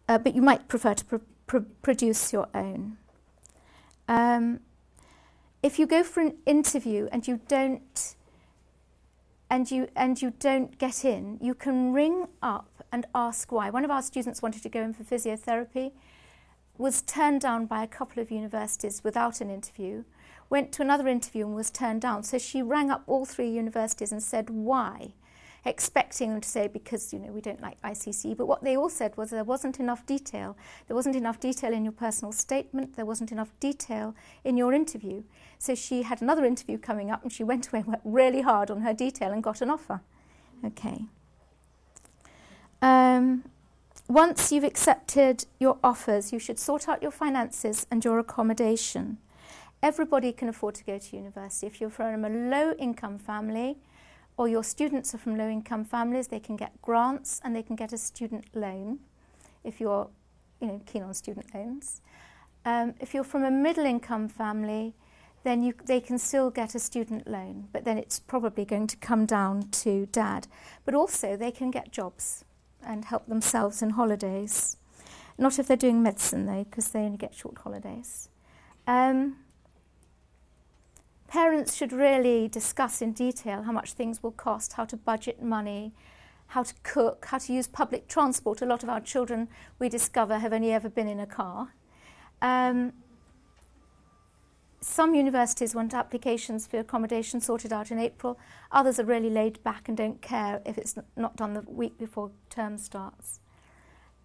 but you might prefer to produce your own. If you go for an interview and you don't get in, you can ring up and ask why. One of our students wanted to go in for physiotherapy, was turned down by a couple of universities without an interview, went to another interview and was turned down. So she rang up all 3 universities and said why, expecting them to say because, we don't like ICC. But what they all said was there wasn't enough detail. There wasn't enough detail in your personal statement. There wasn't enough detail in your interview. So she had another interview coming up and she went away and worked really hard on her detail and got an offer. Okay. Once you've accepted your offers, you should sort out your finances and your accommodation. Everybody can afford to go to university. If you're from a low-income family or your students are from low-income families, they can get grants and they can get a student loan if you're keen on student loans. If you're from a middle-income family, then they can still get a student loan, but then it's probably going to come down to dad. But also they can get jobs and help themselves in holidays. Not if they're doing medicine, though, because they only get short holidays. Parents should really discuss in detail how much things will cost, how to budget money, how to cook, how to use public transport. A lot of our children, we discover, have only ever been in a car. Some universities want applications for accommodation sorted out in April. Others are really laid back and don't care if it's not done the week before term starts.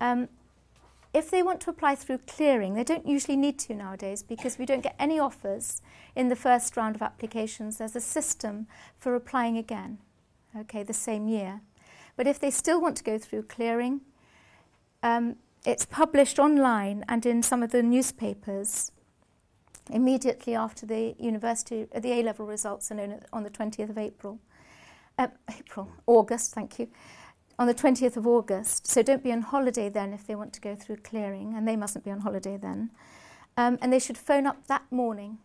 If they want to apply through clearing, they don't usually need to nowadays because we don't get any offers in the first round of applications. There's a system for applying again, the same year. But if they still want to go through clearing, it's published online and in some of the newspapers immediately after the A-level results are known on the 20th of August, thank you, on the 20th of August. So don't be on holiday then if they want to go through clearing, and they mustn't be on holiday then. And they should phone up that morning,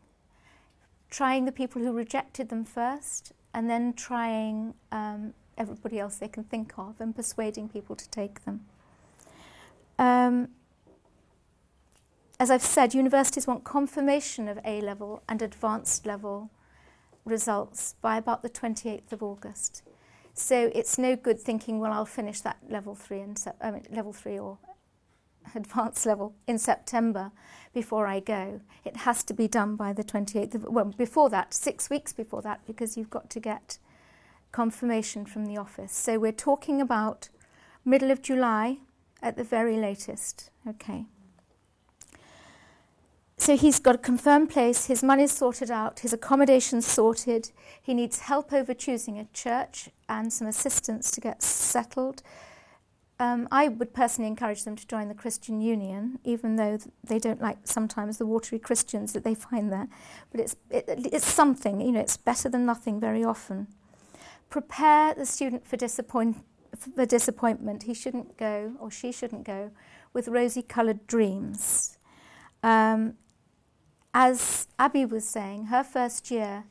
trying the people who rejected them first, and then trying everybody else they can think of and persuading people to take them. As I've said, universities want confirmation of A-level and advanced level results by about the 28th of August. So it's no good thinking, well, I'll finish that level 3 or advanced level in September before I go. It has to be done by the 28th before that, 6 weeks before that, because you've got to get confirmation from the office. So we're talking about middle of July at the very latest. Okay. So he's got a confirmed place, his money's sorted out, his accommodation's sorted, he needs help over choosing a church and some assistance to get settled. I would personally encourage them to join the Christian Union, even though they don't like sometimes the watery Christians that they find there. But it's something, it's better than nothing very often. Prepare the student for disappointment. He shouldn't go, or she shouldn't go, with rosy-coloured dreams. As Abby was saying, her first year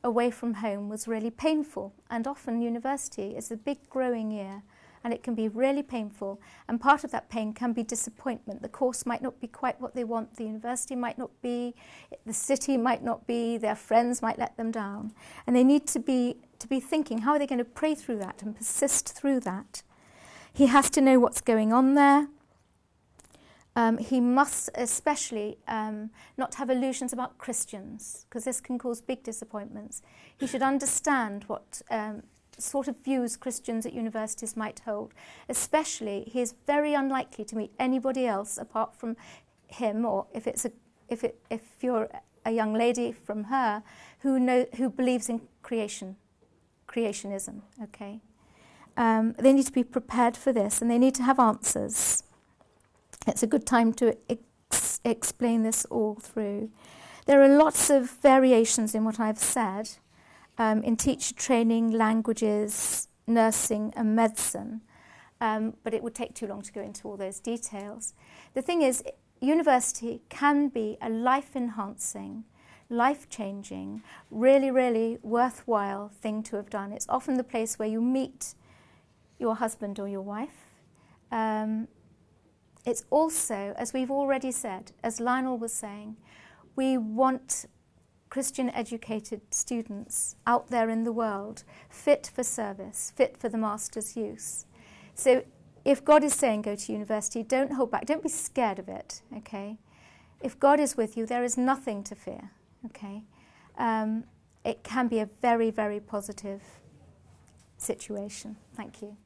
away from home was really painful, and often university is a big growing year and it can be really painful, and part of that pain can be disappointment. The course might not be quite what they want, the university might not be, the city might not be, their friends might let them down, and they need to be thinking, how are they going to pray through that and persist through that? He has to know what's going on there. He must especially not have illusions about Christians, because this can cause big disappointments. He should understand what sort of views Christians at universities might hold. Especially, he is very unlikely to meet anybody else apart from him, or if you're a young lady, from her, who believes in creationism. Okay, they need to be prepared for this, and they need to have answers. It's a good time to explain this all through. There are lots of variations in what I've said in teacher training, languages, nursing and medicine, but it would take too long to go into all those details. The thing is, university can be a life-enhancing, life-changing, really, really worthwhile thing to have done. It's often the place where you meet your husband or your wife. it's also, as we've already said, as Lionel was saying, we want Christian educated students out there in the world, fit for service, fit for the Master's use. So if God is saying go to university, don't hold back, don't be scared of it, okay? If God is with you, there is nothing to fear, okay? It can be a very, very positive situation. Thank you.